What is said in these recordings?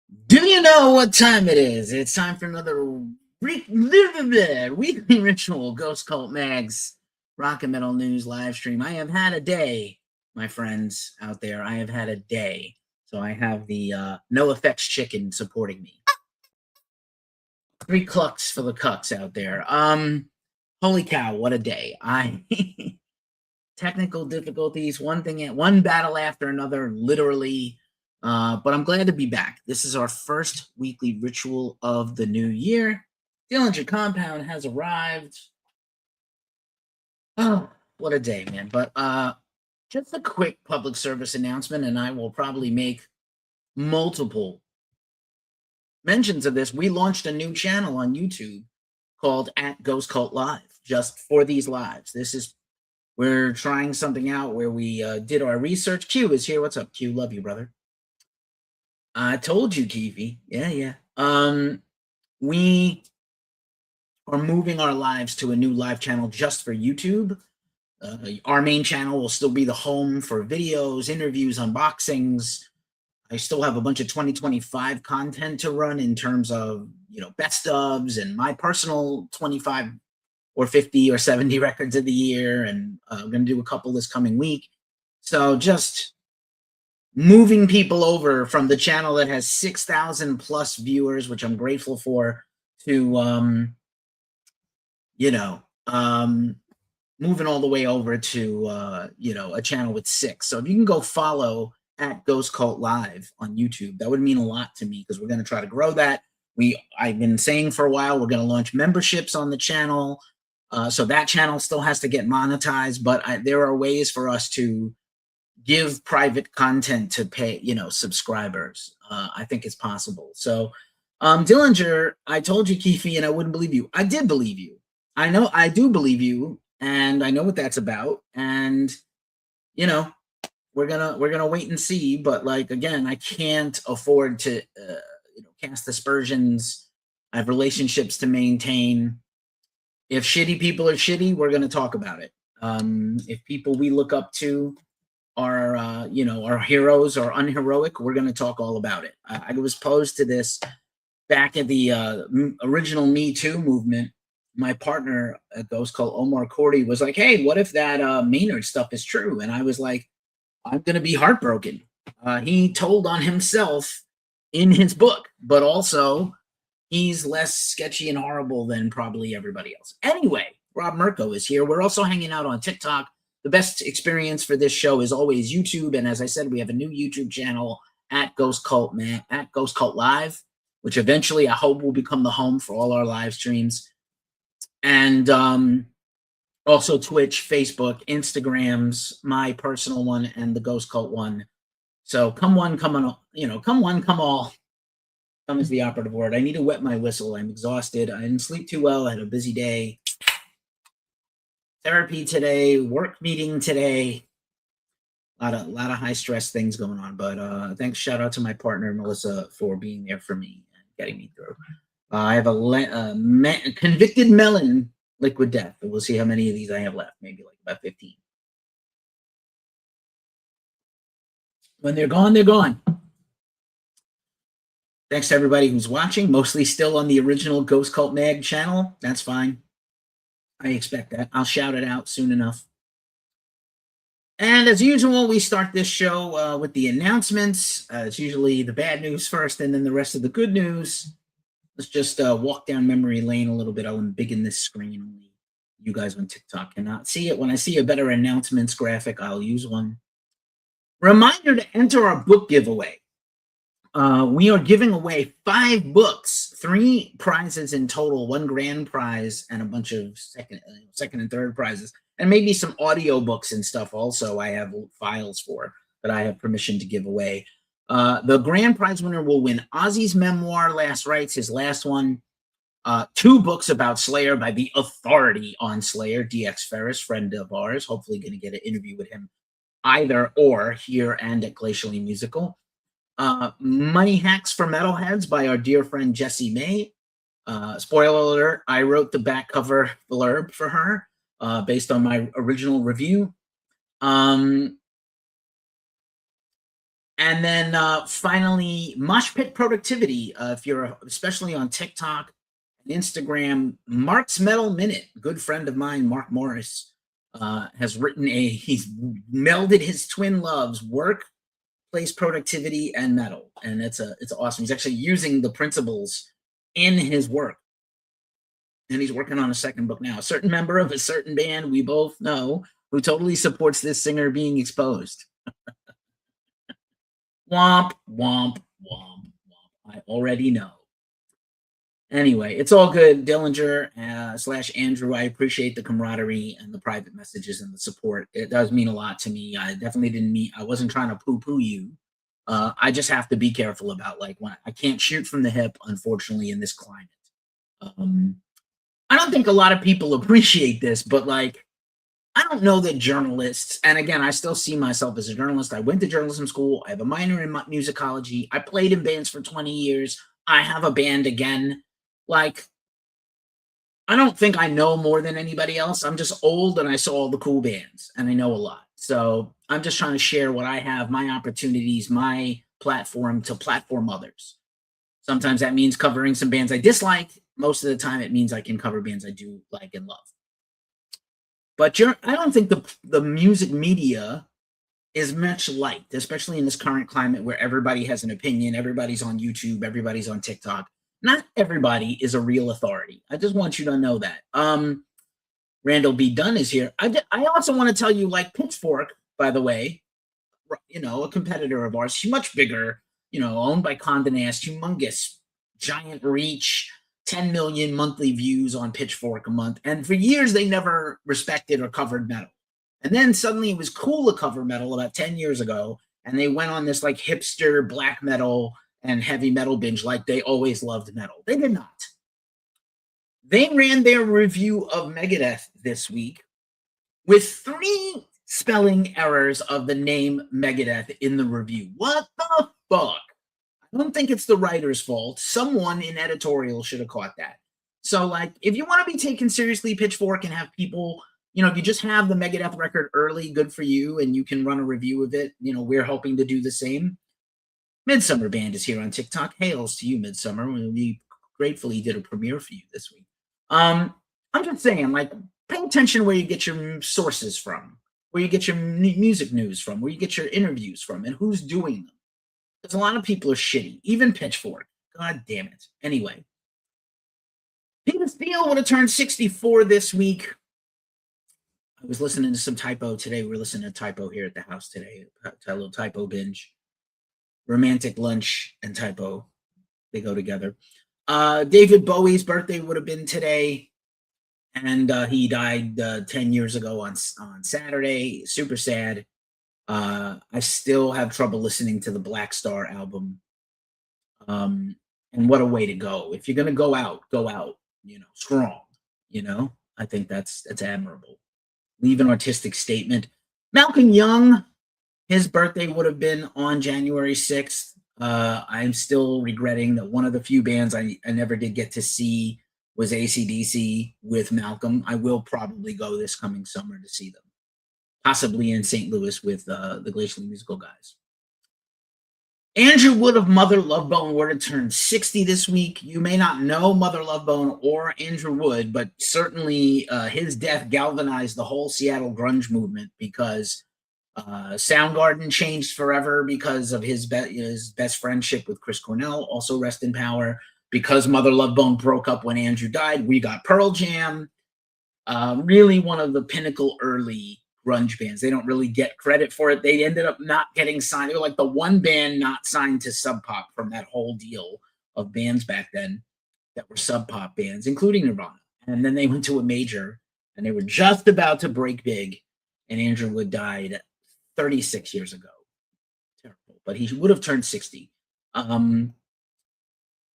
Do you know what time it is? It's time for another weekly ritual Ghost Cult Mags Rock and Metal News live stream. I have had a day, my friends out there. I have had a day. So I have the No Effects Chicken supporting me. 3 clucks for the cucks out there. Holy cow, what a day. I technical difficulties, one battle after another, literally. But I'm glad to be back. This is our first weekly ritual of the new year. Dillinger Compound has arrived. Oh, what a day, man. But just a quick public service announcement, and I will probably make multiple mentions of this. We launched a new channel on YouTube called at Ghost Cult Live, just for these lives. We're trying something out where we did our research. Q is here. What's up, Q? Love you, brother. I told you, Keefy. Yeah. We are moving our lives to a new live channel just for YouTube. Our main channel will still be the home for videos, interviews, unboxings. I still have a bunch of 2025 content to run in terms of, best ofs and my personal 25 or 50 or 70 records of the year. And I'm going to do a couple this coming week. So just moving people over from the channel that has 6,000 plus viewers, which I'm grateful for, to moving all the way over to a channel with 6. So if you can go follow at Ghost Cult Live on YouTube, that would mean a lot to me because we're going to try to grow that. I've been saying for a while we're going to launch memberships on the channel, so that channel still has to get monetized. But there are ways for us to give private content to pay, subscribers. I think it's possible. So, Dillinger, I told you, Keefe, and I wouldn't believe you. I did believe you. I do believe you, and I know what that's about. And we're gonna wait and see. But again, I can't afford to cast aspersions. I have relationships to maintain. If shitty people are shitty, we're gonna talk about it. If people we look up to are our heroes or unheroic, we're going to talk all about it. I was posed to this back at the original Me Too movement. My partner at Ghost Cult, Omar Cordy, was like, hey, what if that Maynard stuff is true? And I was like, I'm going to be heartbroken. He told on himself in his book, but also he's less sketchy and horrible than probably everybody else. Anyway, Rob Mirko is here. We're also hanging out on TikTok. The best experience for this show is always YouTube, and as I said, we have a new YouTube channel at Ghost Cult Live, which eventually I hope will become the home for all our live streams, and also Twitch, Facebook, Instagrams, my personal one, and the Ghost Cult one. So come one, come on, come one, come all. Come is the operative word. I need to wet my whistle. I'm exhausted. I didn't sleep too well. I had a busy day. Therapy today, work meeting today. A lot of high stress things going on. But thanks, shout out to my partner Melissa for being there for me and getting me through. I have a convicted melon liquid death. We'll see how many of these I have left. Maybe about 15. When they're gone, they're gone. Thanks to everybody who's watching, mostly still on the original Ghost Cult Mag channel. That's fine. I expect that. I'll shout it out soon enough. And as usual, we start this show with the announcements. It's usually the bad news first and then the rest of the good news. Let's just walk down memory lane a little bit. I'll embiggen this screen. Only you guys on TikTok cannot see it. When I see a better announcements graphic, I'll use one. Reminder to enter our book giveaway. We are giving away 5 books, 3 prizes in total, 1 grand prize, and a bunch of second and third prizes, and maybe some audio books and stuff also I have files for that I have permission to give away. The grand prize winner will win Ozzy's memoir, Last Rites, his last one, 2 books about Slayer by the authority on Slayer, DX Ferris, friend of ours, hopefully going to get an interview with him either or here and at Glacially Musical. Money Hacks for Metalheads by our dear friend Jessie May. Spoiler alert, I wrote the back cover blurb for her based on my original review. And then finally, Mosh Pit Productivity. If you're especially on TikTok and Instagram, Mark's Metal Minute, good friend of mine, Mark Morris, has written he's melded his twin loves, work, place productivity, and metal. And it's awesome. He's actually using the principles in his work. And he's working on a second book now. A certain member of a certain band we both know who totally supports this singer being exposed. Womp, womp, womp, womp. I already know. Anyway, it's all good, Dillinger / Andrew. I appreciate the camaraderie and the private messages and the support. It does mean a lot to me. I definitely didn't mean, I wasn't trying to poo-poo you. I just have to be careful about like when I can't shoot from the hip, unfortunately, in this climate. I don't think a lot of people appreciate this, but like, I don't know that journalists, and again, I still see myself as a journalist. I went to journalism school. I have a minor in musicology. I played in bands for 20 years. I have a band again. Like, I don't think I know more than anybody else. I'm just old and I saw all the cool bands and I know a lot. So I'm just trying to share what I have, my opportunities, my platform to platform others. Sometimes that means covering some bands I dislike. Most of the time it means I can cover bands I do like and love. But I don't think the music media is much liked, especially in this current climate where everybody has an opinion, everybody's on YouTube, everybody's on TikTok. Not everybody is a real authority. I just want you to know that. Randall B. Dunn is here. I also want to tell you, like Pitchfork, by the way, a competitor of ours, much bigger, owned by Condé Nast, humongous, giant reach, 10 million monthly views on Pitchfork a month. And for years, they never respected or covered metal. And then suddenly it was cool to cover metal about 10 years ago. And they went on this like hipster black metal and heavy metal binge like they always loved metal. They did not. They ran their review of Megadeth this week with 3 spelling errors of the name Megadeth in the review. What the fuck? I don't think it's the writer's fault. Someone in editorial should have caught that. So, like, if you want to be taken seriously, Pitchfork, and have people, if you just have the Megadeth record early, good for you, and you can run a review of it. We're hoping to do the same. Midsummer Band is here on TikTok. Hails to you, Midsummer. We gratefully did a premiere for you this week. I'm just saying, like, pay attention where you get your sources from, where you get your music news from, where you get your interviews from, and who's doing them. Because a lot of people are shitty, even Pitchfork. God damn it. Anyway, Peter Steele would have turned 64 this week. I was listening to some Typo today. We were listening to Typo here at the house today. A little Typo binge. Romantic Lunch and Typo, they go together. David Bowie's birthday would have been today, and he died 10 years ago on Saturday. Super sad. I still have trouble listening to the Black Star album. And what a way to go. If you're going to go out, strong, I think that's admirable. Leave an artistic statement. Malcolm Young, his birthday would have been on January 6th. I'm still regretting that one of the few bands I never did get to see was AC/DC with Malcolm. I will probably go this coming summer to see them, possibly in St. Louis with the Glacial Musical guys. Andrew Wood of Mother Love Bone would have turned 60 this week. You may not know Mother Love Bone or Andrew Wood, but certainly his death galvanized the whole Seattle grunge movement because Soundgarden changed forever because of his best friendship with Chris Cornell, also rest in power. Because Mother Love Bone broke up when Andrew died, we got Pearl Jam. Really one of the pinnacle early grunge bands. They don't really get credit for it. They ended up not getting signed. They were like the one band not signed to Sub Pop from that whole deal of bands back then that were Sub Pop bands, including Nirvana. And then they went to a major, and they were just about to break big, and Andrew Wood died 36 years ago. Terrible. But he would have turned 60.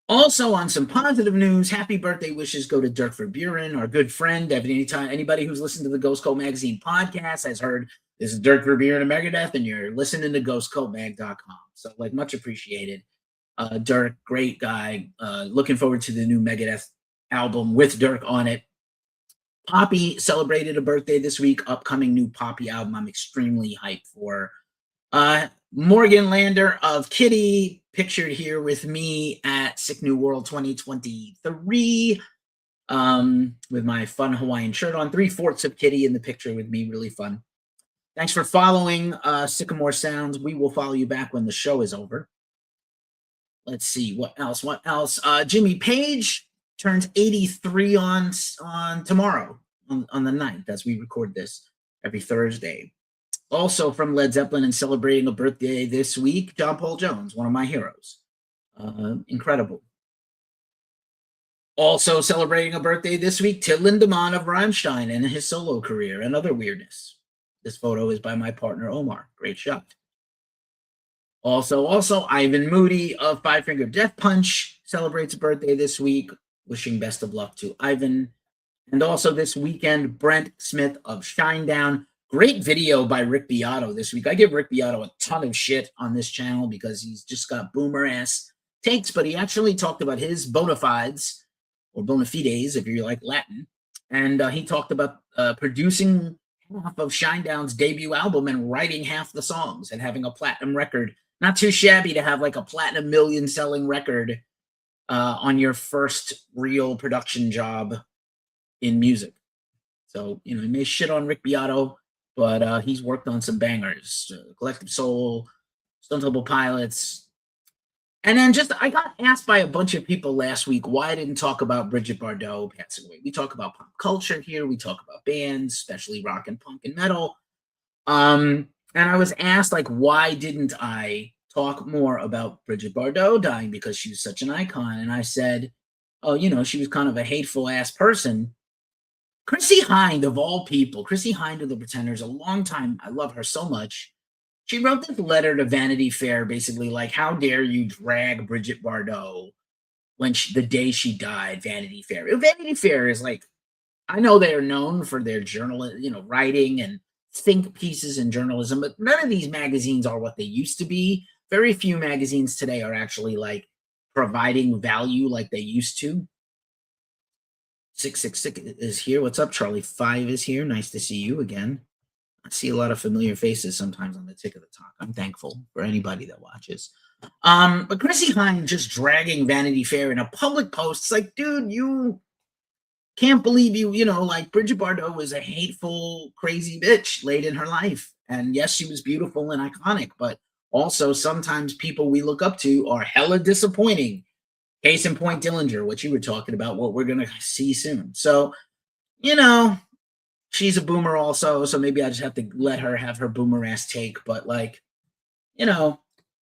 Also, on some positive news, happy birthday wishes go to Dirk Verburen, our good friend. Anybody who's listened to the Ghost Cult Magazine podcast has heard this is Dirk Verburen of Megadeth, and you're listening to ghostcultmag.com. So, much appreciated. Dirk, great guy. Looking forward to the new Megadeth album with Dirk on it. Poppy celebrated a birthday this week. Upcoming new Poppy album I'm extremely hyped for. Morgan Lander of Kitty, pictured here with me at Sick New World 2023, with my fun Hawaiian shirt on. 3/4 of Kitty in the picture with me, really fun. Thanks for following Sycamore Sounds. We will follow you back when the show is over. Let's see, what else? Jimmy Page turns 83 on tomorrow, on the 9th, as we record this every Thursday. Also from Led Zeppelin and celebrating a birthday this week, John Paul Jones, one of my heroes. Incredible. Also celebrating a birthday this week, Till Lindemann of Rammstein and his solo career and other weirdness. This photo is by my partner, Omar. Great shot. Also, Ivan Moody of Five Finger Death Punch celebrates a birthday this week. Wishing best of luck to Ivan. And also this weekend, Brent Smith of Shinedown. Great video by Rick Beato this week. I give Rick Beato a ton of shit on this channel because he's just got boomer-ass takes, but he actually talked about his bona fides, or bona fides, if you like Latin. And he talked about producing half of Shinedown's debut album and writing half the songs and having a platinum record. Not too shabby to have like a platinum million-selling record on your first real production job in music. So, you know, he may shit on Rick Beato, but he's worked on some bangers. Collective Soul, Stone Temple Pilots. And then I got asked by a bunch of people last week why I didn't talk about Brigitte Bardot passing away. We talk about pop culture here. We talk about bands, especially rock and punk and metal. And I was asked, like, why didn't I talk more about Brigitte Bardot dying because she was such an icon? And I said, oh, you know, she was kind of a hateful-ass person. Chrissie Hynde, of all people, Chrissie Hynde of the Pretenders, a long time, I love her so much. She wrote this letter to Vanity Fair, basically like, how dare you drag Brigitte Bardot when the day she died, Vanity Fair. Vanity Fair is like, I know they are known for their writing and think pieces in journalism, but none of these magazines are what they used to be. Very few magazines today are actually like providing value like they used to. 666 is here. What's up, Charlie? 5 is here. Nice to see you again. I see a lot of familiar faces sometimes on the Tick of the Talk. I'm thankful for anybody that watches. But Chrissie Hynde just dragging Vanity Fair in a public post. It's like, dude, you can't believe like Brigitte Bardot was a hateful, crazy bitch late in her life. And yes, she was beautiful and iconic, but also sometimes people we look up to are hella disappointing. Case in point, Dillinger, what you were talking about, what we're going to see soon. So, she's a boomer also, so maybe I just have to let her have her boomer ass take. But like,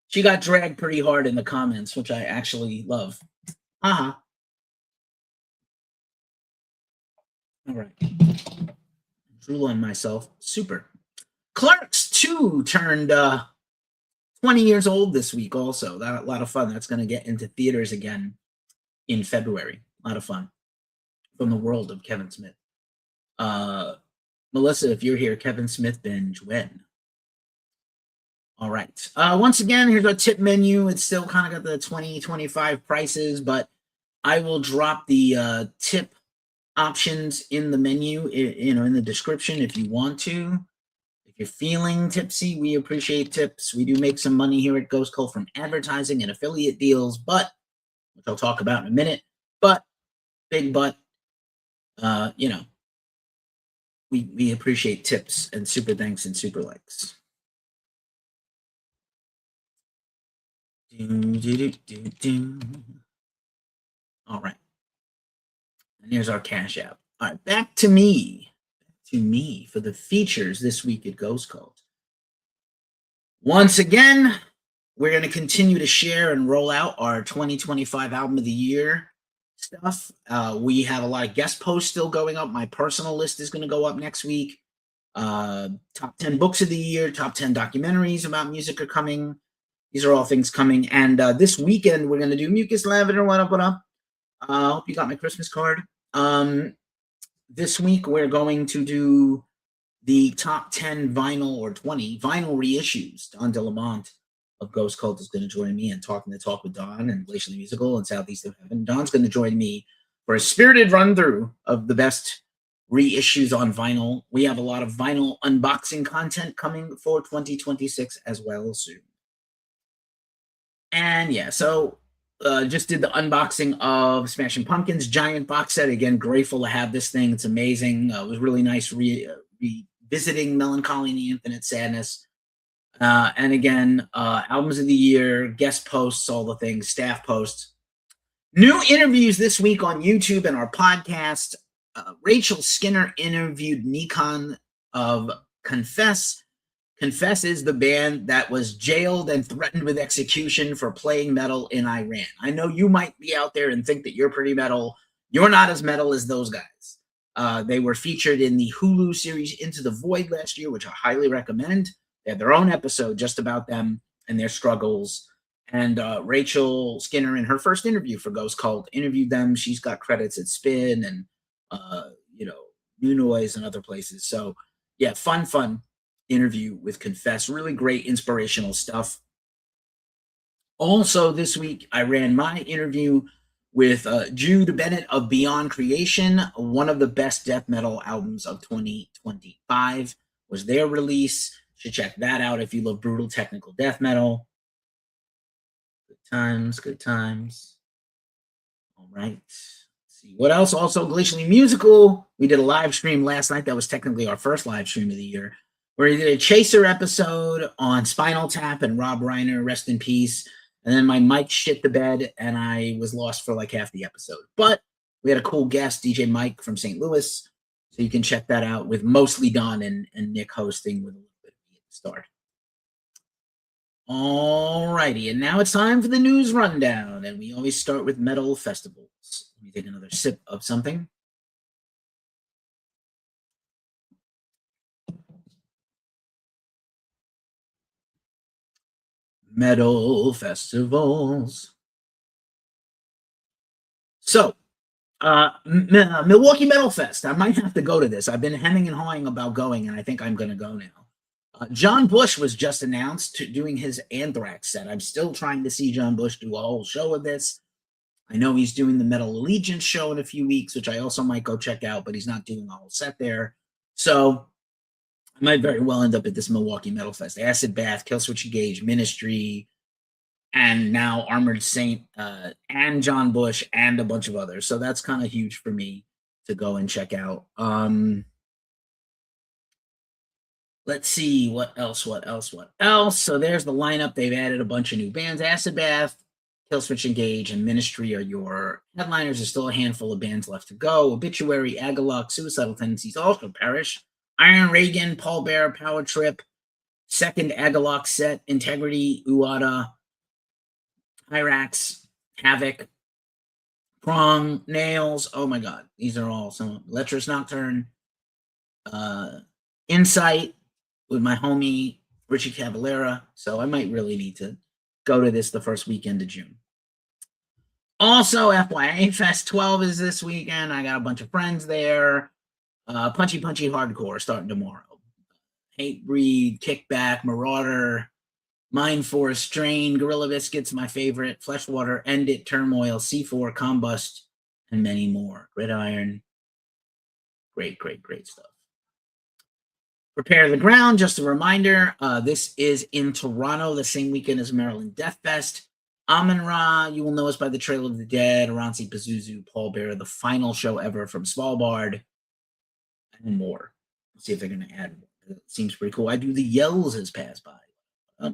she got dragged pretty hard in the comments, which I actually love. All right. Drool on myself. Super. Clerks 2 turned 20 years old this week also. A lot of fun. That's going to get into theaters again in February. A lot of fun. From the world of Kevin Smith. Melissa, if you're here, Kevin Smith binge, when? All right. Once again, here's our tip menu. It's still kind of got the 20-25 prices, but I will drop the tip options in the menu, in the description if you want to. If you're feeling tipsy, we appreciate tips. We do make some money here at Ghost Cult from advertising and affiliate deals, which I'll talk about in a minute. But, big but, we appreciate tips and super thanks and super likes. All right. And here's our Cash App. All right, back to me for the features this week at Ghost Cult. Once again, we're going to continue to share and roll out our 2025 Album of the Year stuff. We have a lot of guest posts still going up. My personal list is going to go up next week. Top 10 books of the year, top 10 documentaries about music are coming. These are all things coming. And this weekend, we're going to do Mucus Lavender. What up? I hope you got my Christmas card. This week, we're going to do the top 10 vinyl or 20 vinyl reissues. Don DeLamont of Ghost Cult is going to join me and Talking the Talk with Don and Glacially Musical and Southeast of Heaven. Don's going to join me for a spirited run-through of the best reissues on vinyl. We have a lot of vinyl unboxing content coming for 2026 as well soon. And yeah, so just did the unboxing of Smashing Pumpkins giant box set. Again, grateful to have this thing. It's amazing. It was really nice revisiting Melancholy and the Infinite Sadness. And again, albums of the year, guest posts, all the things, staff posts. New interviews this week on YouTube and our podcast. Rachel Skinner interviewed Nikon of Confess. Confess is the band that was jailed and threatened with execution for playing metal in Iran. I know you might be out there and think that you're pretty metal. You're not as metal as those guys. They were featured in the Hulu series Into the Void last year, which I highly recommend. They had their own episode just about them and their struggles. And Rachel Skinner, in her first interview for Ghost Cult, interviewed them. She's got credits at Spin and, New Noise and other places. So, yeah, fun interview with Confess. Really great inspirational stuff. Also, this week, I ran my interview with Jude Bennett of Beyond Creation. One of the best death metal albums of 2025 was their release. Should check that out if you love brutal technical death metal. Good times. All right. Let's see what else. Also, Glacially Musical. We did a live stream last night. That was technically our first live stream of the year, where we did a Chaser episode on Spinal Tap and Rob Reiner, rest in peace. And then my mic shit the bed, and I was lost for like half the episode. But we had a cool guest, DJ Mike from St. Louis. So you can check that out with mostly Don and Nick hosting with a little bit of me at the start. All righty, and now it's time for the news rundown, and we always start with metal festivals. Let me take another sip of something. Metal festivals. So, Milwaukee Metal Fest. I might have to go to this. I've been hemming and hawing about going, and I think I'm going to go now. John Bush was just announced doing his Anthrax set. I'm still trying to see John Bush do a whole show of this. I know he's doing the Metal Allegiance show in a few weeks, which I also might go check out, but he's not doing a whole set there. So I might very well end up at this Milwaukee Metal Fest. Acid Bath, Killswitch Engage, Ministry, and now Armored Saint, and John Bush, and a bunch of others. So that's kind of huge for me to go and check out. Let's see, what else? So there's the lineup. They've added a bunch of new bands. Acid Bath, Killswitch Engage, and Ministry are your headliners. There's still a handful of bands left to go. Obituary, Agalloch, Suicidal Tendencies, also Perish. Iron Reagan, Paul Bear, Power Trip, second Agalloch set, Integrity, Uada, Hyrax, Havoc, Prong, Nails. Oh my God, these are all some. Lecherous Nocturne, Insight with my homie Richie Cavalera. So I might really need to go to this the first weekend of June. Also, FYA Fest 12 is this weekend. I got a bunch of friends there. Punchy Hardcore starting tomorrow. Hatebreed, Kickback, Marauder, Mind Force, Strain, Gorilla Biscuits, my favorite, Fleshwater, End It, Turmoil, C4, Combust, and many more. Gridiron. Great stuff. Prepare the Ground, just a reminder, this is in Toronto the same weekend as Maryland Death Fest. Amun-Ra, you will know us by the Trail of the Dead, Aransi Pazuzu, Paul Bearer, the final show ever from Svalbard, and more. Let's see if they're going to add more. It seems pretty cool. I do the Yells has passed by.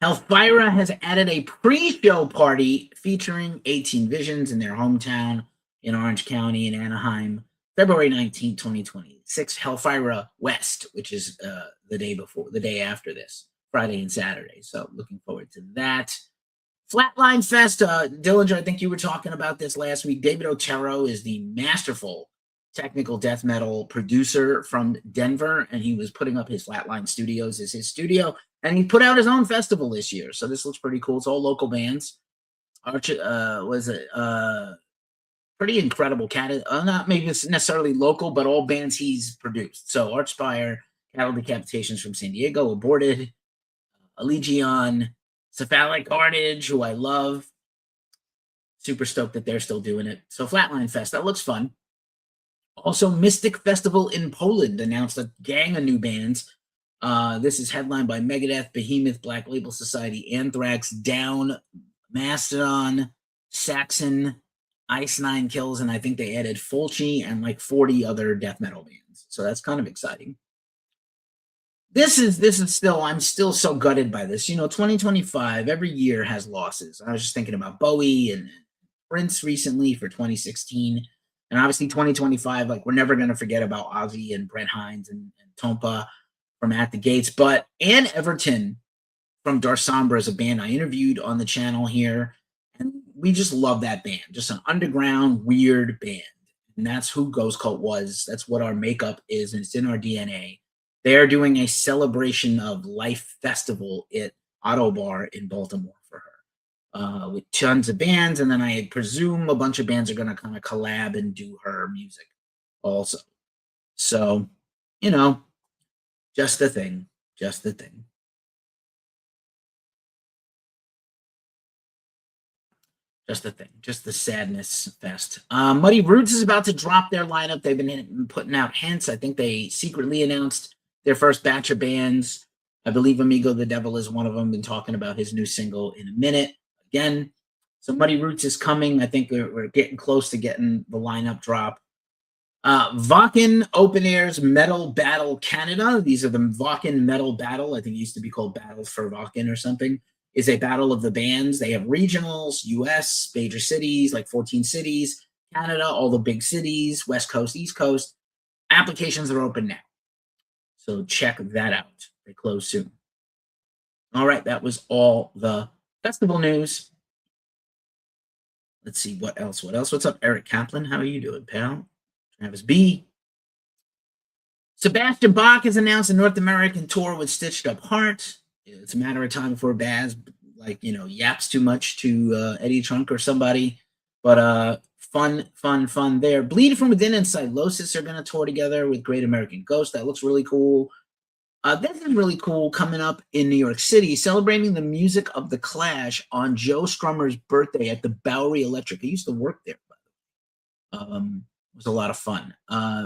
Hellfire has added a pre-show party featuring 18 Visions in their hometown in Orange County in Anaheim. February 19, 2026, Hellfire West, which is the day after this, Friday and Saturday. So looking forward to that. Flatline Fest, Dillinger, I think you were talking about this last week. David Otero is the masterful technical death metal producer from Denver, and he was putting up his Flatline Studios as his studio, and he put out his own festival this year. So this looks pretty cool. It's all local bands. Pretty incredible cat. Not maybe it's necessarily local, but all bands he's produced. So Archspire, Cattle Decapitations from San Diego, Aborted, Allegion, Cephalic Carnage, who I love, super stoked that they're still doing it. So Flatline Fest, that looks fun. Also, Mystic Festival in Poland announced a gang of new bands. This is headlined by Megadeth, Behemoth, Black Label Society, Anthrax, Down, Mastodon, Saxon, Ice Nine Kills, and I think they added Fulci and like 40 other death metal bands. So that's kind of exciting. This is still, I'm still so gutted by this. 2025 every year has losses. I was just thinking about Bowie and Prince recently for 2016, and obviously 2025. Like, we're never going to forget about Ozzy and Brent Hines and Tompa from At the Gates, but Ann Everton from Darsombra is a band I interviewed on the channel here, and we just love that band. Just an underground, weird band, and that's who Ghost Cult was. That's what our makeup is, and it's in our DNA. They are doing a celebration of life festival at Auto Bar in Baltimore for her, with tons of bands, and then I presume a bunch of bands are going to kind of collab and do her music also. So, just the thing, just the thing. Just the thing, just the sadness fest. Muddy Roots is about to drop their lineup. They've been putting out hints. I think they secretly announced their first batch of bands. I believe Amigo the Devil is one of them. Been talking about his new single in a minute again. So Muddy Roots is coming. I think we're getting close to getting the lineup drop. Vakken Open Air's Metal Battle Canada. These are the Vakken Metal Battle. I think it used to be called Battle for Vakken or something. Is a battle of the bands. They have regionals, US, major cities, like 14 cities, Canada, all the big cities, West Coast, East Coast. Applications are open now. So check that out. They close soon. All right, that was all the festival news. Let's see, what else? What's up, Eric Kaplan? How are you doing, pal? Travis B. Sebastian Bach has announced a North American tour with Stitched Up Heart. It's a matter of time before Baz, yaps too much to Eddie Trunk or somebody. But fun there. Bleed From Within and Silosis are going to tour together with Great American Ghost. That looks really cool. This is really cool, coming up in New York City, celebrating the music of The Clash on Joe Strummer's birthday at the Bowery Electric. I used to work there, by the way. It was a lot of fun.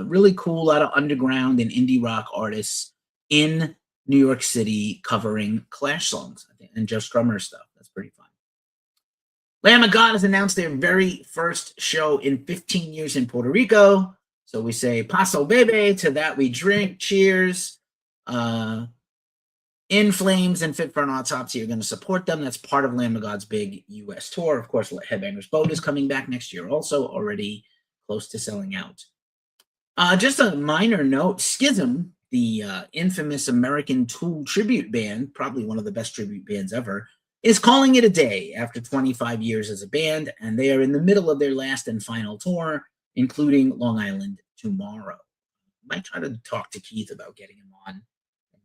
Really cool, a lot of underground and indie rock artists in New York City covering Clash songs, I think, and Joe Strummer stuff. That's pretty fun. Lamb of God has announced their very first show in 15 years in Puerto Rico. So we say Paso Bebe, to that we drink. Cheers. In Flames and Fit for an Autopsy are going to support them. That's part of Lamb of God's big U.S. tour. Of course, Headbangers Boat is coming back next year, also already close to selling out. Just a minor note, Schism, the infamous American Tool tribute band, probably one of the best tribute bands ever, is calling it a day after 25 years as a band, and they are in the middle of their last and final tour, including Long Island tomorrow. I might try to talk to Keith about getting him on,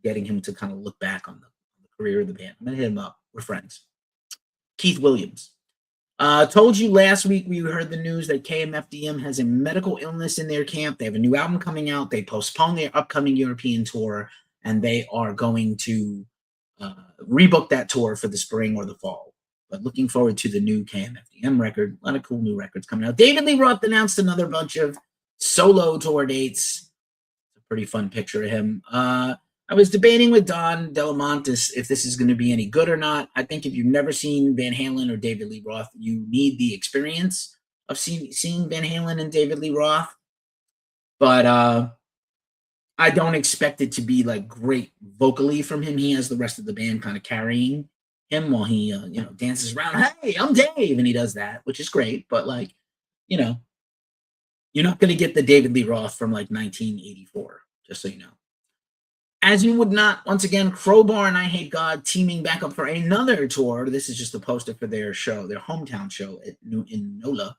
getting him to kind of look back on the career of the band. I'm going to hit him up. We're friends. Keith Williams. Told you last week we heard the news that KMFDM has a medical illness in their camp. They have a new album coming out. They postponed their upcoming European tour, and they are going to rebook that tour for the spring or the fall. But looking forward to the new KMFDM record. A lot of cool new records coming out. David Lee Roth announced another bunch of solo tour dates. It's a pretty fun picture of him. I was debating with Don Delamontis if this is going to be any good or not. I think if you've never seen Van Halen or David Lee Roth, you need the experience of seeing Van Halen and David Lee Roth. But I don't expect it to be like great vocally from him. He has the rest of the band kind of carrying him while he dances around. Hey, I'm Dave, and he does that, which is great. But you're not going to get the David Lee Roth from 1984, just so you know. As you would not, once again, Crowbar and I Hate God teaming back up for another tour. This is just a poster for their show, their hometown show in NOLA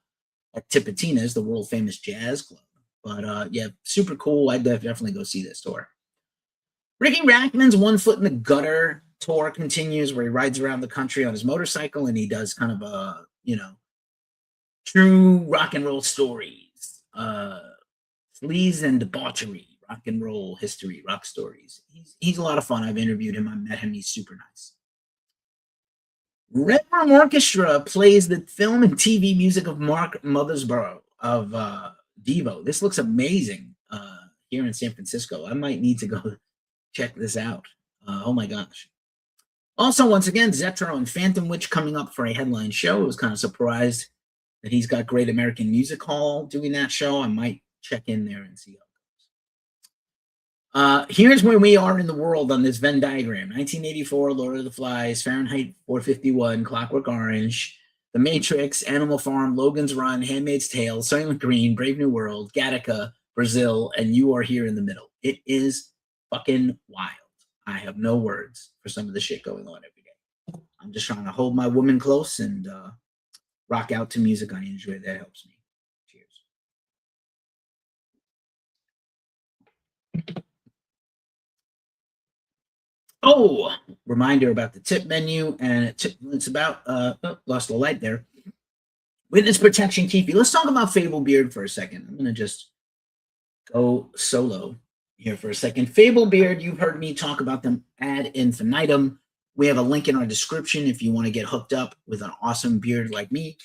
at Tipitina's, the world famous jazz club. But yeah, super cool. I'd definitely go see this tour. Ricky Rackman's One Foot in the Gutter tour continues, where he rides around the country on his motorcycle and he does kind of a, true rock and roll stories, sleaze and debauchery. Rock and roll history, rock stories. He's a lot of fun. I've interviewed him. I met him. He's super nice. Red Room Orchestra plays the film and TV music of Mark Mothersbaugh of Devo. This looks amazing here in San Francisco. I might need to go check this out. Oh my gosh. Also, once again, Zetro and Phantom Witch coming up for a headline show. I was kind of surprised that he's got Great American Music Hall doing that show. I might check in there and see how it goes. Here's where we are in the world on this Venn diagram. 1984, Lord of the Flies, Fahrenheit 451, Clockwork Orange, The Matrix, Animal Farm, Logan's Run, Handmaid's Tale, Soylent Green, Brave New World, Gattaca, Brazil, and you are here in the middle. It is fucking wild. I have no words for some of the shit going on every day. I'm just trying to hold my woman close and rock out to music I enjoy. That helps me. Cheers. Oh, reminder about the tip menu, and it's about lost the light there. Witness protection keepy. Let's talk about Fable Beard for a second. I'm gonna just go solo here for a second. Fable Beard, you've heard me talk about them ad infinitum. We have a link in our description if you want to get hooked up with an awesome beard like me.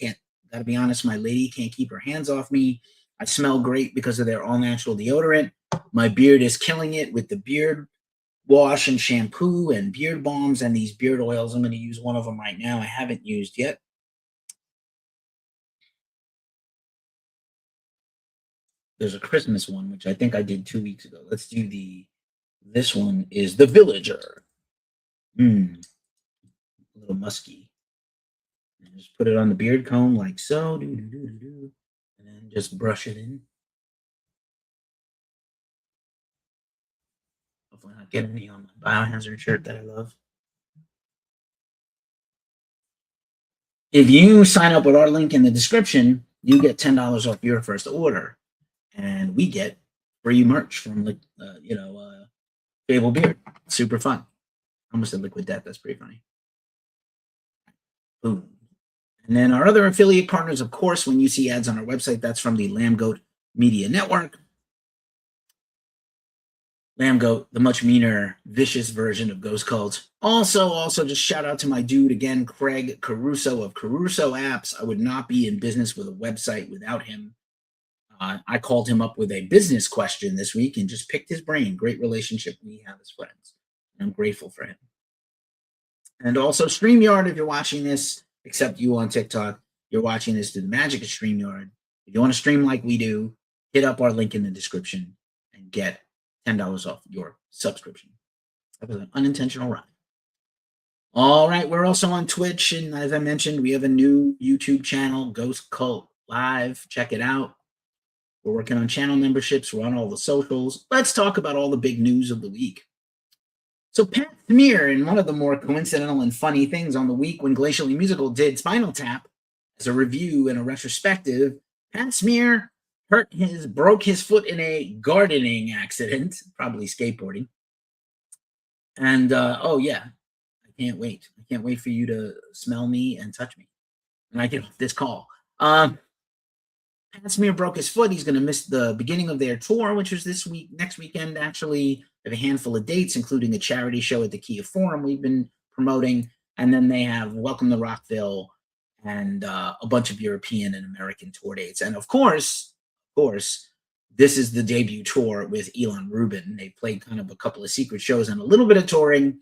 Gotta be honest, my lady can't keep her hands off me. I smell great because of their all-natural deodorant. My beard is killing it with the beard wash and shampoo and beard balms and these beard oils. I'm going to use one of them right now. I haven't used yet. There's a Christmas one, which I think I did 2 weeks ago. Let's do this one is the Villager. A little musky. And just put it on the beard comb like so. And then just brush it in. Hopefully not getting any on my Biohazard shirt that I love. If you sign up with our link in the description, you get $10 off your first order. And we get free merch from Fable Beard. Super fun. I almost said Liquid Death. That's pretty funny. Boom. And then our other affiliate partners, of course, when you see ads on our website, that's from the Lamb Goat Media Network. Lamb Goat, the much meaner, vicious version of Ghost Cult. Also, just shout out to my dude again, Craig Caruso of Caruso Apps. I would not be in business with a website without him. I called him up with a business question this week and just picked his brain. Great relationship we have as friends. I'm grateful for him. And also StreamYard, if you're watching this, except you on TikTok, you're watching this through the magic of StreamYard. If you want to stream like we do, hit up our link in the description and get $10 off your subscription. That was an unintentional rhyme. All right, we're also on Twitch, and as I mentioned, we have a new YouTube channel, Ghost Cult Live. Check it out. We're working on channel memberships. We're on all the socials. Let's talk about all the big news of the week. So Pat Smear, in one of the more coincidental and funny things on the week when Glacially Musical did Spinal Tap as a review and a retrospective, Pat Smear broke his foot in a gardening accident, probably skateboarding. And oh yeah, I can't wait. I can't wait for you to smell me and touch me. And I get off this call. Pat Smear broke his foot. He's going to miss the beginning of their tour, which is next weekend, actually. They have a handful of dates, including a charity show at the Kia Forum we've been promoting. And then they have Welcome to Rockville and a bunch of European and American tour dates. And of course, this is the debut tour with Elon Rubin. They played kind of a couple of secret shows and a little bit of touring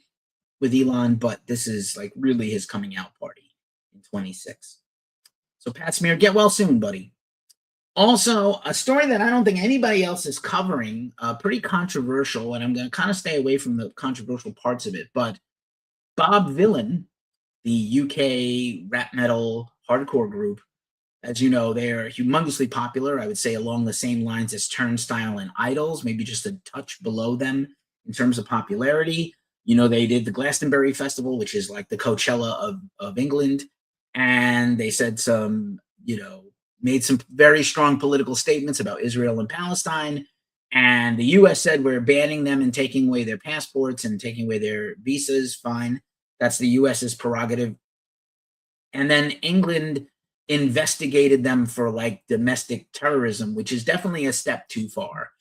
with Elon, but this is like really his coming out party in 26. So Pat Smear, get well soon, buddy. Also, a story that I don't think anybody else is covering, pretty controversial, and I'm going to kind of stay away from the controversial parts of it, but Bob Vylan, the UK rap metal hardcore group, as you know, they're humongously popular, I would say along the same lines as Turnstile and Idols, maybe just a touch below them in terms of popularity. You know, they did the Glastonbury Festival, which is like the Coachella of England, and they said made some very strong political statements about Israel and Palestine. And the U.S. said, we're banning them and taking away their passports and taking away their visas. Fine. That's the U.S.'s prerogative. And then England investigated them for like domestic terrorism, which is definitely a step too far.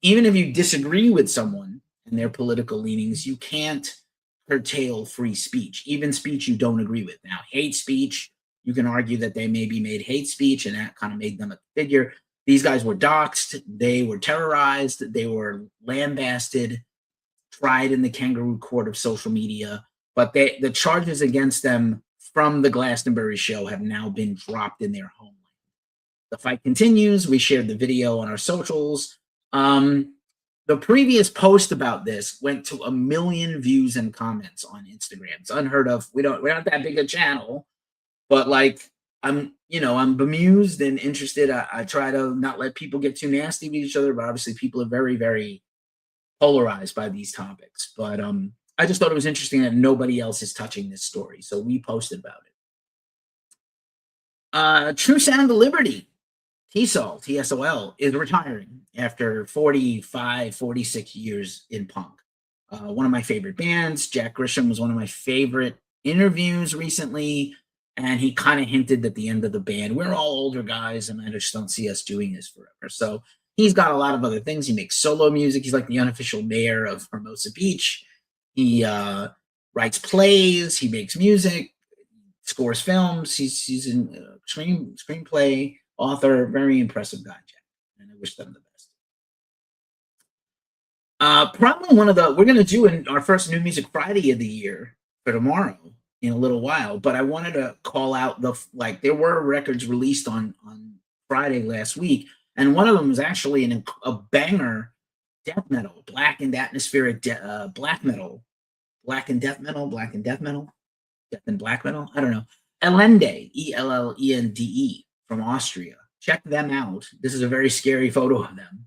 Even if you disagree with someone and their political leanings, you can't curtail free speech, even speech you don't agree with. Now, hate speech, you can argue that they maybe made hate speech and that kind of made them a figure. These guys were doxxed, they were terrorized, they were lambasted, tried in the kangaroo court of social media. But the charges against them from the Glastonbury show have now been dropped in their homeland. The fight continues. We shared the video on our socials. The previous post about this went to 1 million views and comments on Instagram. It's unheard of. We're not that big a channel, but like I'm bemused and interested. I try to not let people get too nasty with each other, but obviously people are very, very polarized by these topics. But I just thought it was interesting that nobody else is touching this story, so we posted about it. True Sound of Liberty, TSOL, is retiring after 45, 46 years in punk. One of my favorite bands. Jack Grisham was one of my favorite interviews recently, and he kind of hinted at the end of the band, we're all older guys, and I just don't see us doing this forever. So he's got a lot of other things. He makes solo music. He's like the unofficial mayor of Hermosa Beach. He writes plays. He makes music, scores films. He's a screenplay author. Very impressive guy, Jack. And I wish them the best. Probably we're going to do our first New Music Friday of the year for tomorrow in a little while. But I wanted to call out there were records released on Friday last week. And one of them was actually a banger death metal, blackened atmospheric black metal. Blackened death metal, blackened death metal, death and black metal. I don't know. Ellende, Ellende from Austria. Check them out. This is a very scary photo of them.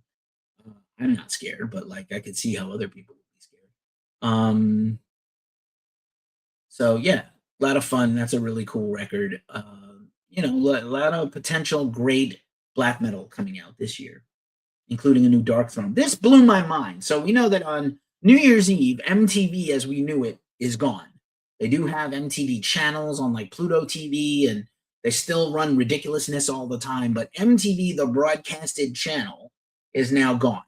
I'm not scared, but like I could see how other people would be scared. So yeah, a lot of fun. That's a really cool record. A lot of potential great black metal coming out this year, including a new Dark Throne. This blew my mind. So we know that on New Year's Eve, MTV as we knew it is gone. They do have MTV channels on like Pluto TV, and they still run ridiculousness all the time. But MTV, the broadcasted channel, is now gone.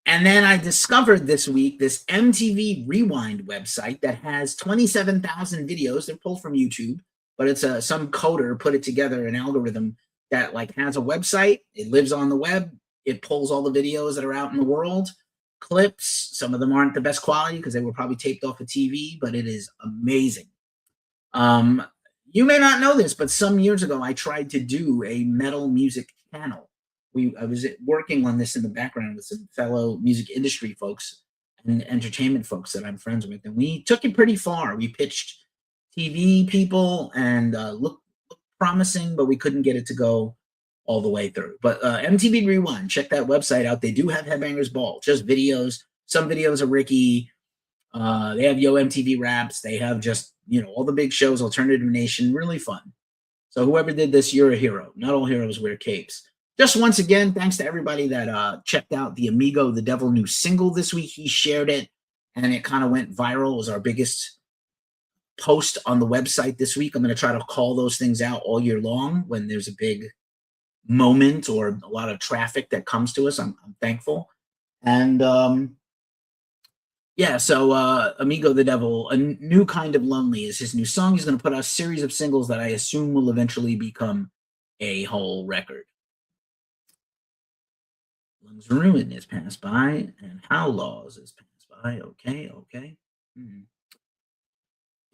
And then I discovered this week this MTV Rewind website that has 27,000 videos. They're pulled from YouTube, but it's some coder put it together, an algorithm that like has a website. It lives on the web. It pulls all the videos that are out in the world, clips. Some of them aren't the best quality because they were probably taped off a TV, but it is amazing. You may not know this, but some years ago I tried to do a metal music channel. I was working on this in the background with some fellow music industry folks and entertainment folks that I'm friends with, and we took it pretty far. We pitched TV people and looked promising, but we couldn't get it to go all the way through. But MTV Rewind, check that website out. They do have Headbangers Ball, just videos. Some videos of Ricky. They have Yo MTV Raps. They have just all the big shows, Alternative Nation, really fun. So whoever did this, you're a hero. Not all heroes wear capes. Just once again, thanks to everybody that checked out the Amigo the Devil new single this week. He shared it, and it kind of went viral. It was our biggest post on the website this week. I'm going to try to call those things out all year long when there's a big moment or a lot of traffic that comes to us. I'm thankful. And so Amigo the Devil, A New Kind of Lonely is his new song. He's going to put out a series of singles that I assume will eventually become a whole record. Lungs Ruin is passed by, and How Laws is passed by. Okay.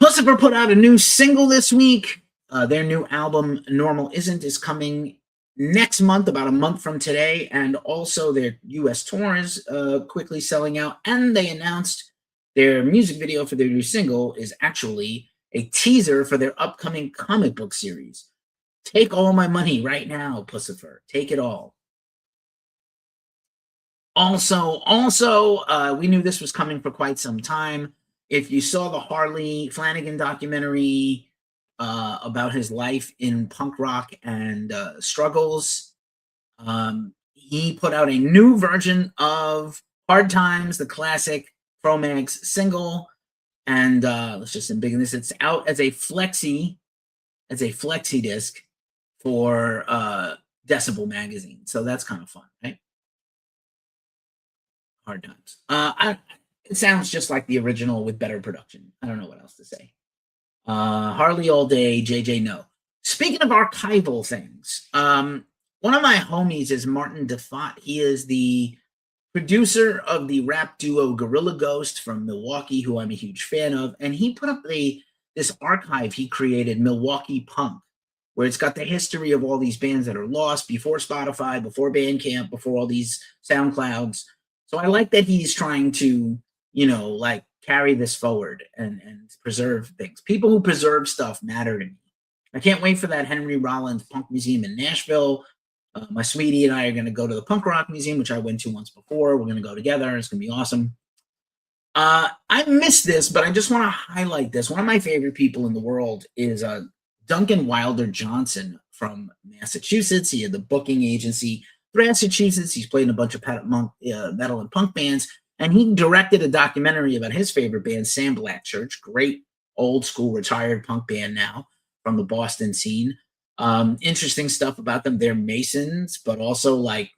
Pussifer put out a new single this week. Their new album, Normal Isn't, is coming next month, about a month from today, and also their U.S. tour is quickly selling out, and they announced their music video for their new single is actually a teaser for their upcoming comic book series. Take all my money right now, Pussifer. Take it all. Also, we knew this was coming for quite some time. If you saw the Harley Flanagan documentary about his life in punk rock and struggles, he put out a new version of Hard Times, the classic Cro-Mags single, and let's just embiggen this. It's out as a flexi disc for Decibel magazine, so that's kind of fun, right? Hard Times. It sounds just like the original with better production. I don't know what else to say. Harley all day, JJ no. Speaking of archival things, one of my homies is Martin DeFont. He is the producer of the rap duo Gorilla Ghost from Milwaukee, who I'm a huge fan of, and he put up this archive he created, Milwaukee Punk, where it's got the history of all these bands that are lost before Spotify, before Bandcamp, before all these SoundClouds. So I like that he's trying to, like carry this forward and preserve things. People who preserve stuff matter to me. I can't wait for that Henry Rollins Punk Museum in Nashville. My sweetie and I are going to go to the Punk Rock Museum, which I went to once before. We're going to go together. It's going to be awesome. I missed this, but I just want to highlight this. One of my favorite people in the world is Duncan Wilder Johnson from Massachusetts. He had the booking agency Massachusetts. He's played in a bunch of metal and punk bands, and he directed a documentary about his favorite band, Sam Black Church. Great old school retired punk band now from the Boston scene. Interesting stuff about them. They're Masons, but also like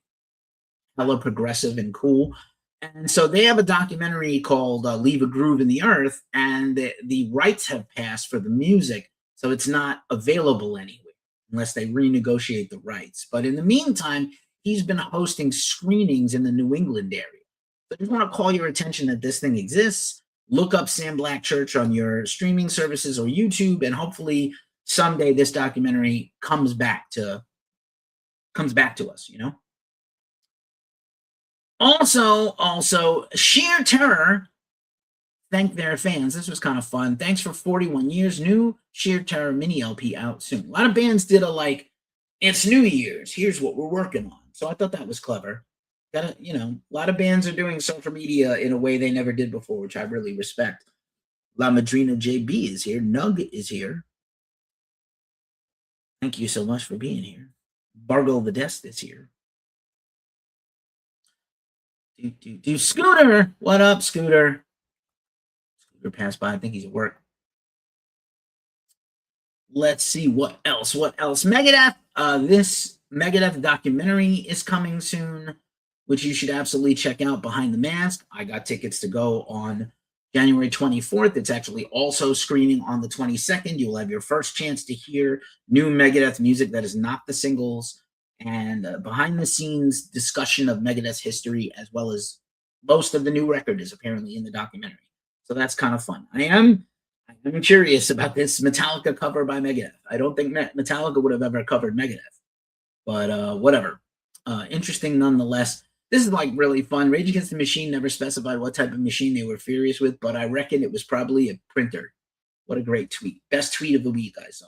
hella progressive and cool. And so they have a documentary called Leave a Groove in the Earth, and the rights have passed for the music, so it's not available anywhere unless they renegotiate the rights. But in the meantime, he's been hosting screenings in the New England area. So I just want to call your attention that this thing exists. Look up Sam Black Church on your streaming services or YouTube, and hopefully someday this documentary comes back to us, Also, Sheer Terror thank their fans. This was kind of fun. Thanks for 41 years. New Sheer Terror mini LP out soon. A lot of bands did it's New Year's. Here's what we're working on. So I thought that was clever. A lot of bands are doing social media in a way they never did before, which I really respect. La Madrina JB is here. Nug is here. Thank you so much for being here. Bargle the Desk is here. Do Scooter. What up, Scooter? Scooter passed by. I think he's at work. Let's see what else. Megadeth. This Megadeth documentary is coming soon, which you should absolutely check out. Behind the Mask. I got tickets to go on January 24th. It's actually also screening on the 22nd. You will have your first chance to hear new Megadeth music that is not the singles, and behind the scenes discussion of Megadeth's history, as well as most of the new record is apparently in the documentary. So that's kind of fun. I'm curious about this Metallica cover by Megadeth. I don't think Metallica would have ever covered Megadeth, but whatever. Interesting nonetheless. This is really fun. Rage Against the Machine never specified what type of machine they were furious with, but I reckon it was probably a printer. What a great tweet. Best tweet of the week I saw.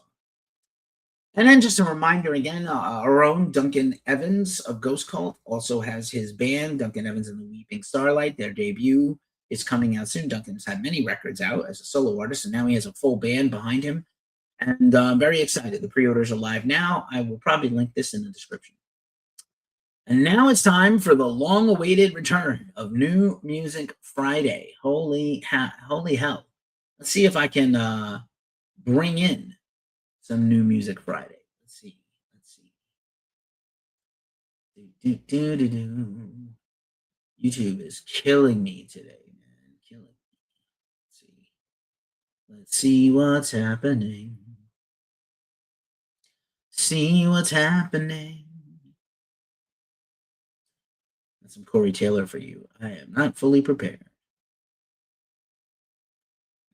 And then just a reminder again, our own Duncan Evans of Ghost Cult also has his band, Duncan Evans and the Weeping Starlight. Their debut is coming out soon. Duncan's had many records out as a solo artist, and now he has a full band behind him. And I'm very excited. The pre-orders are live now. I will probably link this in the description. And now it's time for the long-awaited return of New Music Friday. Holy hell. Let's see if I can bring in some New Music Friday. Let's see. YouTube is killing me today, man. Killing me. Let's see what's happening. See what's happening. That's some Corey Taylor for you. I am not fully prepared.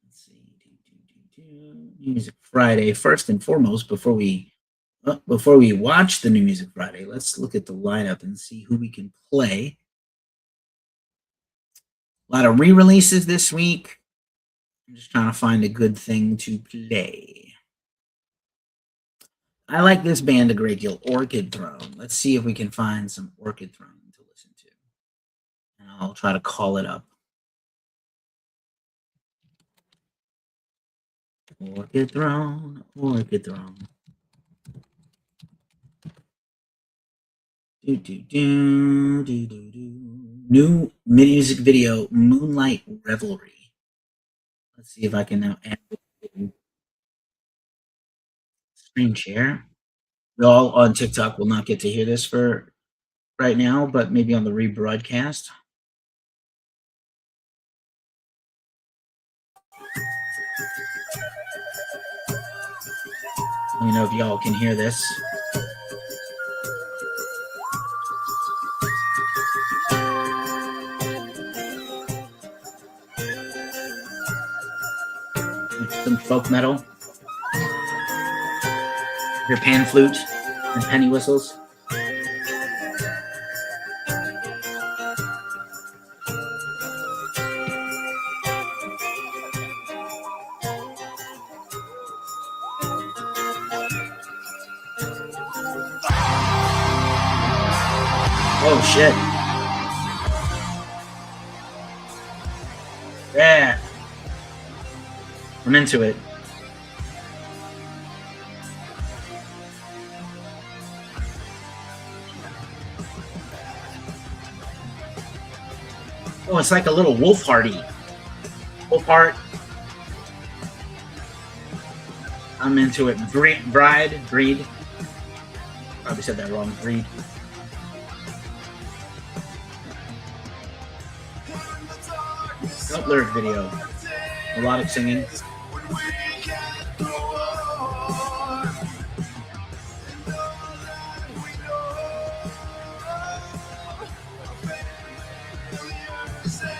Let's see. Music Friday. First and foremost, before we watch the New Music Friday, let's look at the lineup and see who we can play. A lot of re-releases this week. I'm just trying to find a good thing to play. I like this band a great deal, Orchid Throne. Let's see if we can find some Orchid Throne to listen to. And I'll try to call it up. Orchid Throne, Orchid Throne. New music video, Moonlight Revelry. Let's see if I can now add screen share. Y'all on TikTok will not get to hear this for right now, but maybe on the rebroadcast. Let me know if y'all can hear this. Some folk metal. Your pan flute and penny whistles. Oh shit. Yeah. I'm into it. Oh, it's like a little wolf hardy. Wolf heart. I'm into it. Breed. Probably said that wrong. Breed. Lyric video. Melodic singing.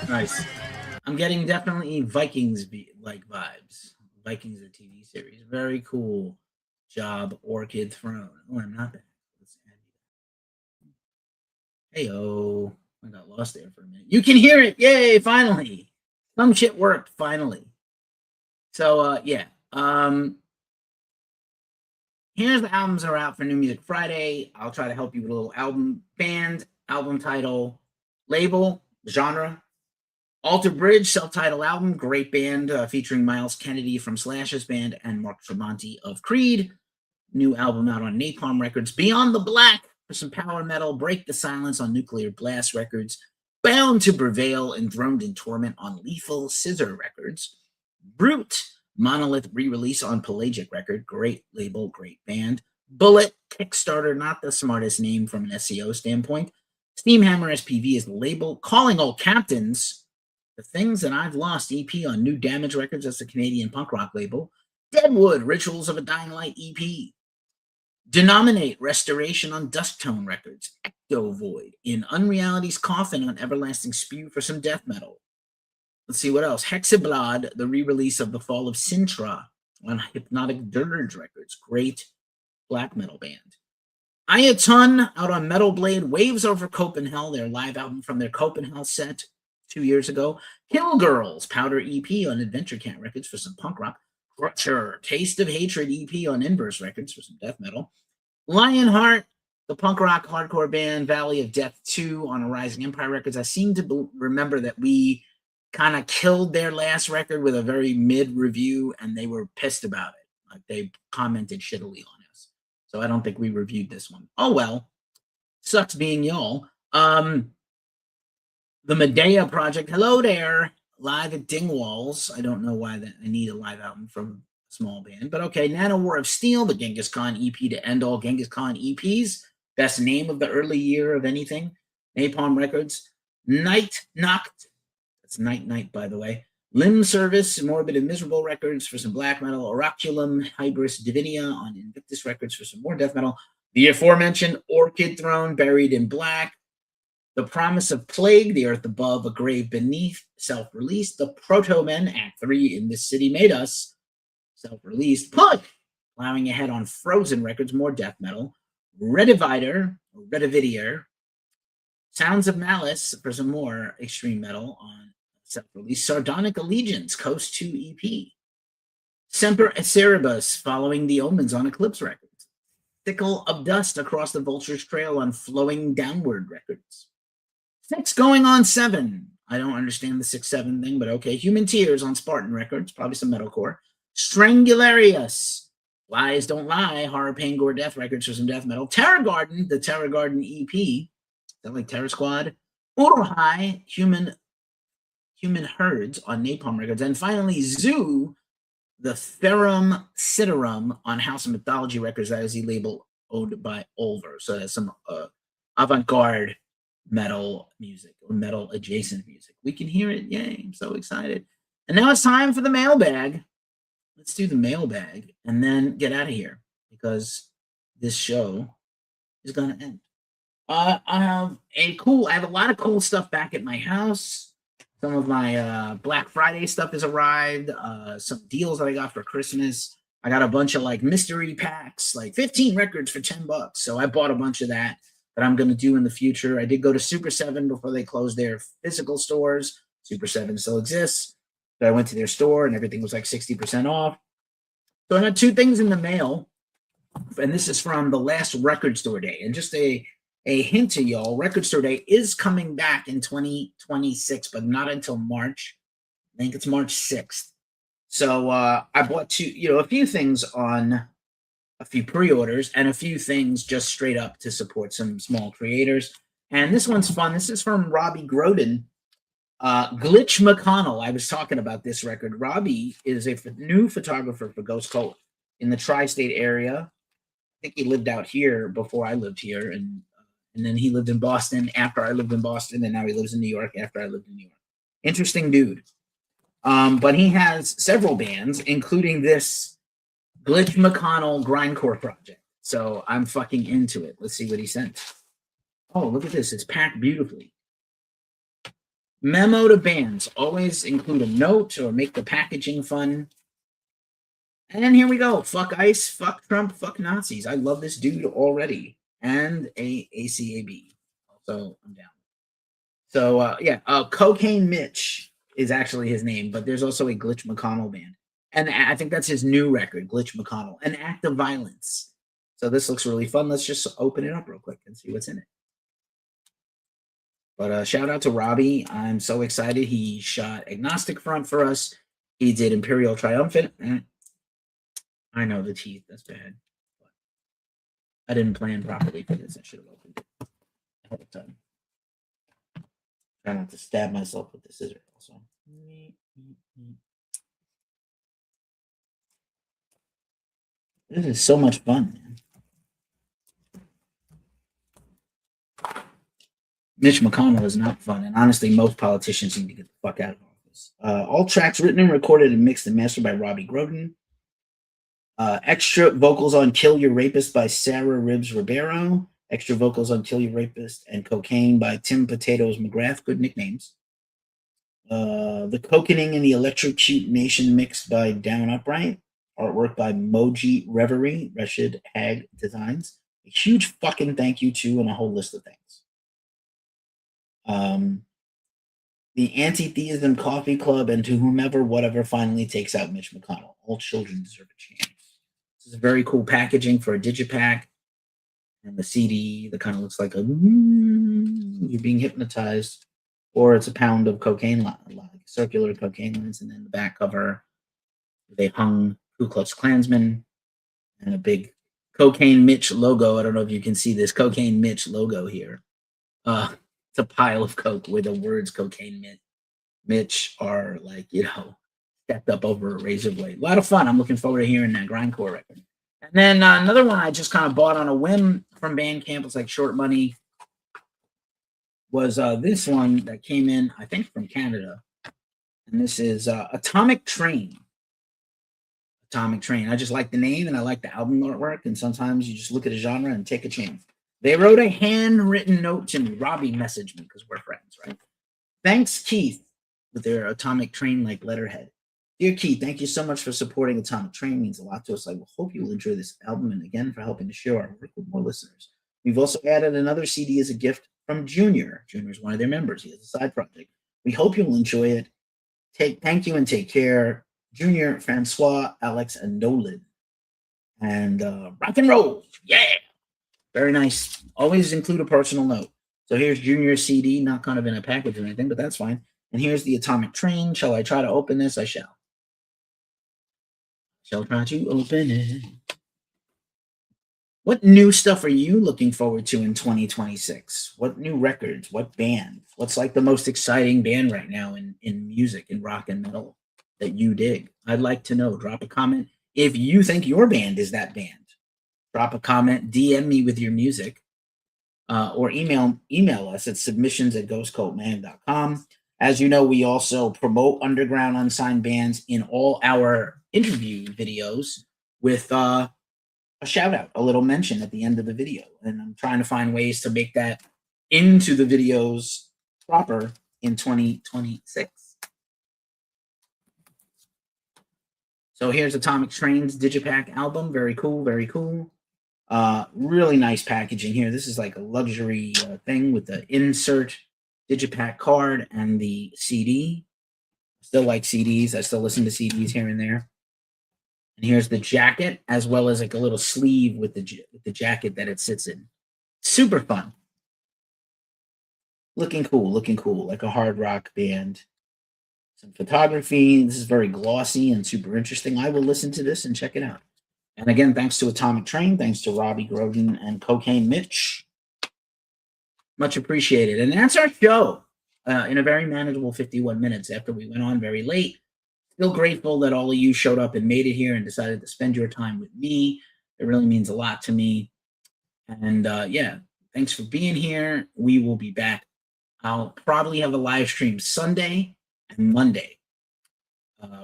Nice. I'm getting definitely Vikings like vibes. Vikings, the TV series. Very cool job, Orchid Throne. Oh, I'm not bad. Hey-oh. I got lost there for a minute. You can hear it. Yay, finally. Some shit worked, finally. So, yeah. Here's the albums that are out for New Music Friday. I'll try to help you with a little album band, album title, label, genre. Alter Bridge, self-titled album, great band featuring Miles Kennedy from Slash's band and Mark Tremonti of Creed. New album out on Napalm Records. Beyond the Black for some power metal. Break the Silence on Nuclear Blast Records. Bound to Prevail, Enthroned in Torment on Lethal Scissor Records. Brute, Monolith re-release on Pelagic Record. Great label, great band. Bullet, Kickstarter, not the smartest name from an SEO standpoint. Steamhammer SPV is the label. Calling All Captains, The Things That I've Lost EP on New Damage Records. That's the Canadian punk rock label. Deadwood, Rituals of a Dying Light EP. Denominate, Restoration on Dusktone Records. Ecto Void, In Unreality's Coffin on Everlasting Spew for some death metal. Let's see what else. Hexablad, the re-release of The Fall of Sintra on Hypnotic Dirge Records. Great black metal band. Ayaton out on Metal Blade. Waves Over Copenhagen, their live album from their Copenhagen set 2 years ago. Kill Girls, Powder EP on Adventure Cat Records for some punk rock. Crutcher, Taste of Hatred EP on Inverse Records for some death metal. Lionheart, the punk rock hardcore band Valley of Death 2 on Rising Empire Records. I seem to remember that we kind of killed their last record with a very mid review, and they were pissed about it. Like, they commented shittily on us. So I don't think we reviewed this one. Oh well. Sucks being y'all. The Medea Project. Hello there. Live at Dingwalls. I don't know why that I need a live album from a small band, but okay. Nano War of Steel, the Genghis Khan EP to end all Genghis Khan EPs. Best name of the early year of anything. Napalm Records. Night Nacht. That's Night, by the way. Limb Service, Morbid and Miserable Records for some black metal. Oraculum, Hybris Divinia on Invictus Records for some more death metal. The aforementioned Orchid Throne, Buried in Black. The Promise of Plague, The Earth Above, A Grave Beneath, self-released. The Proto-Men, Act 3, In This City Made Us, self-released. Push, plowing ahead on Frozen Records, more death metal. Redivider, Sounds of Malice for some more extreme metal on self-release. Sardonic Allegiance, Coast 2 EP. Semper Cerebus, Following the Omens on Eclipse Records. Sickle of Dust, Across the Vulture's Trail on Flowing Downward Records. 6 going on 7. I don't understand the 6-7 thing, but okay. Human Tears on Spartan Records, probably some metalcore. Strangularius, Lies Don't Lie, Horror, Pain, Gore, Death Records for some death metal. Terror Garden, the Terror Garden EP. Is that like Terror Squad? Uruhai, Human Herds on Napalm Records. And finally, Zoo, the Therum Citarum on House of Mythology Records. That is the label owned by Ulver. So that's some avant-garde metal music or metal adjacent music. We can hear it. Yay, I'm so excited. And now it's time for the mailbag. Let's do the mailbag and then get out of here because this show is gonna end. I have a lot of cool stuff back at my house. Some of my Black Friday stuff has arrived. Some deals that I got for Christmas. I got a bunch of like mystery packs, like 15 records for $10. So I bought a bunch of that I'm going to do in the future. I did go to Super 7 before they closed their physical stores. Super 7 still exists. So I went to their store and everything was like 60% off. So I got 2 things in the mail. And this is from the last record store day. And just a hint to y'all, record store day is coming back in 2026, but not until March. I think it's March 6th. So I bought a few things on a few pre-orders and a few things just straight up to support some small creators. And this one's fun. This is from Robbie Groden. Glitch McConnell. I was talking about this record. Robbie is a new photographer for Ghost Cult in the tri-state area. I think he lived out here before I lived here, and then he lived in Boston after I lived in Boston, and now he lives in New York after I lived in New York. Interesting dude. But he has several bands, including this Glitch McConnell grindcore project. So I'm fucking into it. Let's see what he sent. Oh, look at this. It's packed beautifully. Memo to bands. Always include a note or make the packaging fun. And then here we go. Fuck ICE, fuck Trump, fuck Nazis. I love this dude already. And ACAB. Also, I'm down. So, Cocaine Mitch is actually his name, but there's also a Glitch McConnell band. And I think that's his new record, Glitch McConnell, An Act of Violence. So this looks really fun. Let's just open it up real quick and see what's in it. But shout out to Robbie. I'm so excited. He shot Agnostic Front for us. He did Imperial Triumphant. I know the teeth. That's bad. But I didn't plan properly for this. I should have opened it ahead of time. Try not to stab myself with the scissors also. This is so much fun, man. Mitch McConnell is not fun, and honestly, most politicians need to get the fuck out of office. All tracks written and recorded and mixed and mastered by Robbie Groden. Extra vocals on Kill Your Rapist by Sarah Ribbs Ribeiro. Extra vocals on Kill Your Rapist and Cocaine by Tim Potatoes McGrath. Good nicknames. The Cocaning and the Electrocute Nation mixed by Down Upright. Artwork by Moji Reverie, Rashid Hag Designs. A huge fucking thank you to, and a whole list of things. The Anti-Theism Coffee Club, and to whomever, whatever finally takes out Mitch McConnell. All children deserve a chance. This is very cool packaging for a digipack. And the CD that kind of looks like you're being hypnotized, or it's a pound of cocaine, like circular cocaine lines, and then the back cover, they hung Ku Klux Klansman and a big Cocaine Mitch logo. I don't know if you can see this Cocaine Mitch logo here. It's a pile of coke where the words Cocaine Mitch are stepped up over a razor blade. A lot of fun. I'm looking forward to hearing that grindcore record. And then another one I just kind of bought on a whim from Bandcamp. It's like short money. Was this one that came in, I think, from Canada. And this is Atomic Train. Atomic Train. I just like the name and I like the album artwork. And sometimes you just look at a genre and take a chance. They wrote a handwritten note to me. Robbie messaged me because we're friends, right? Thanks, Keith, with their Atomic Train like letterhead. Dear Keith, thank you so much for supporting Atomic Train. It means a lot to us. I hope you will enjoy this album, and again for helping to share our work with more listeners. We've also added another CD as a gift from Junior. Junior is one of their members. He has a side project. We hope you'll enjoy it. Thank you and take care. Junior, Francois, Alex, and Nolan. And rock and roll. Yeah. Very nice. Always include a personal note. So here's Junior's CD, not kind of in a package or anything, but that's fine. And here's the Atomic Train. Shall I try to open this? I shall. Shall try to open it. What new stuff are you looking forward to in 2026? What new records? What band? What's like the most exciting band right now in music, in rock and metal that you dig? I'd like to know. Drop a comment if you think your band is that band. Drop a comment, DM me with your music, or email us at submissions@ghostcultman.com. As you know, we also promote underground unsigned bands in all our interview videos with a shout out, a little mention at the end of the video. And I'm trying to find ways to make that into the videos proper in 2026. So here's Atomic Train's Digipack album. Very cool, very cool. Really nice packaging here. This is like a luxury thing with the insert Digipack card and the CD. Still like CDs. I still listen to CDs here and there. And here's the jacket, as well as like a little sleeve with the jacket that it sits in. Super fun. Looking cool, like a hard rock band. Some photography. This is very glossy and super interesting. I will listen to this and check it out. And again, thanks to Atomic Train, thanks to Robbie Groden and Cocaine Mitch. Much appreciated. And that's our show in a very manageable 51 minutes after we went on very late. Still grateful that all of you showed up and made it here and decided to spend your time with me. It really means a lot to me. And yeah, thanks for being here. We will be back. I'll probably have a live stream Sunday and Monday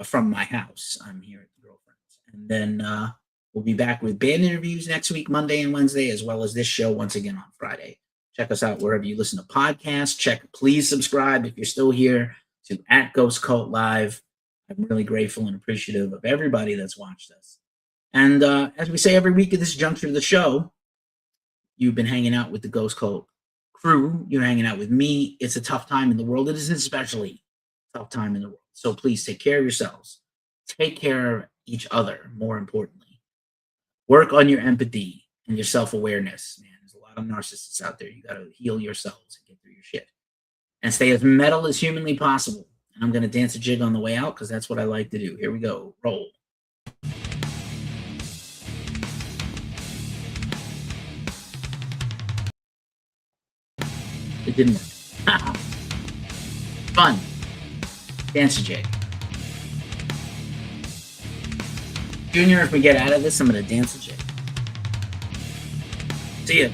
from my house. I'm here at the Girlfriends. And then we'll be back with band interviews next week, Monday and Wednesday, as well as this show once again on Friday. Check us out wherever you listen to podcasts. Please subscribe if you're still here to @GhostCultLive. I'm really grateful and appreciative of everybody that's watched us. And as we say every week at this juncture of the show, you've been hanging out with the Ghost Cult crew. You're hanging out with me. It's a tough time in the world. It is especially a tough time in the world. So please take care of yourselves. Take care of each other, more importantly. Work on your empathy and your self-awareness, man. There's a lot of narcissists out there. You got to heal yourselves and get through your shit. And stay as metal as humanly possible. And I'm going to dance a jig on the way out because that's what I like to do. Here we go. Roll. It didn't work. Fun. Dance a jig. Junior, if we get out of this, I'm going to dance a jig. See ya.